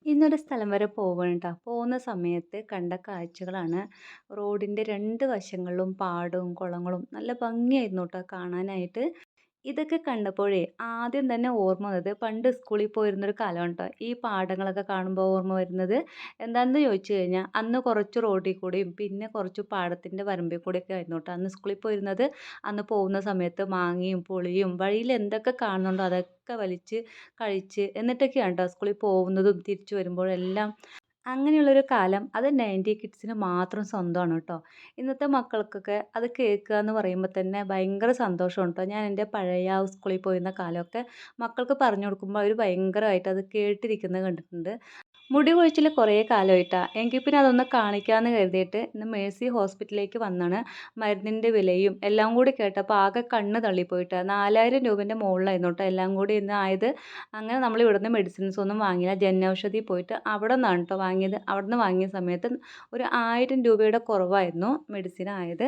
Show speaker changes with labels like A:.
A: ഇന്നൊരു സ്ഥലം വരെ പോവാണ് ട്ടോ. പോകുന്ന സമയത്ത് കണ്ട കാഴ്ചകളാണ്. റോഡിൻ്റെ 2 വശങ്ങളിലും പാടവും കുളങ്ങളും നല്ല ഭംഗിയായിരുന്നു ട്ടോ കാണാനായിട്ട്. ഇതൊക്കെ കണ്ടപ്പോഴേ ആദ്യം തന്നെ ഓർമ്മ വന്നത് പണ്ട് സ്കൂളിൽ പോയിരുന്നൊരു കാലമാണ് ട്ടോ. ഈ പാടങ്ങളൊക്കെ കാണുമ്പോൾ ഓർമ്മ വരുന്നത്. എന്താണെന്ന് ചോദിച്ചു കഴിഞ്ഞാൽ അന്ന് കുറച്ച് റോഡിൽ കൂടിയും പിന്നെ കുറച്ച് പാടത്തിൻ്റെ വരമ്പിൽ കൂടിയൊക്കെ ആയിരുന്നു ട്ടോ അന്ന് സ്കൂളിൽ പോയിരുന്നത്. അന്ന് പോകുന്ന സമയത്ത് മാങ്ങയും പുളിയും വഴിയിൽ എന്തൊക്കെ കാണുന്നുണ്ടോ അതൊക്കെ വലിച്ച് കഴിച്ച് എന്നിട്ടൊക്കെയാണ് ട്ടോ സ്കൂളിൽ പോകുന്നതും തിരിച്ചു വരുമ്പോഴെല്ലാം. അങ്ങനെയുള്ളൊരു കാലം അത് 90 കിഡ്സിന് മാത്രം സ്വന്തമാണ് കേട്ടോ. ഇന്നത്തെ മക്കൾക്കൊക്കെ അത് കേൾക്കുക എന്ന് പറയുമ്പോൾ തന്നെ ഭയങ്കര സന്തോഷമാണ് കേട്ടോ. ഞാൻ എൻ്റെ പഴയ ആ സ്കൂളിൽ പോയിരുന്ന കാലമൊക്കെ മക്കൾക്ക് പറഞ്ഞു കൊടുക്കുമ്പോൾ അവർ ഭയങ്കരമായിട്ട് അത് കേട്ടിരിക്കുന്നത് കണ്ടിട്ടുണ്ട്. മുടി കൊഴിച്ചിൽ കുറേ കാലമായിട്ടാ. എങ്കിൽ പിന്നെ അതൊന്ന് കാണിക്കാമെന്ന് കരുതിയിട്ട് ഇന്ന് മേഴ്സി ഹോസ്പിറ്റലിലേക്ക് വന്നാണ്. മരുന്നിൻ്റെ വിലയും എല്ലാം കൂടി കേട്ടപ്പോൾ ആകെ കണ്ണ് തള്ളിപ്പോയിട്ടാ. 4000 രൂപേൻ്റെ മുകളിലായിരുന്നു കേട്ടോ എല്ലാം കൂടി ഇന്ന് ആയത്. അങ്ങനെ നമ്മൾ ഇവിടുന്ന് മെഡിസിൻസ് ഒന്നും വാങ്ങിയില്ല. ജനൗഷധി പോയിട്ട് അവിടെ നിന്നാണ് കേട്ടോ വാങ്ങിയത്. അവിടെ നിന്ന് വാങ്ങിയ സമയത്ത് ഒരു 1000 രൂപയുടെ കുറവായിരുന്നു മെഡിസിൻ ആയത്.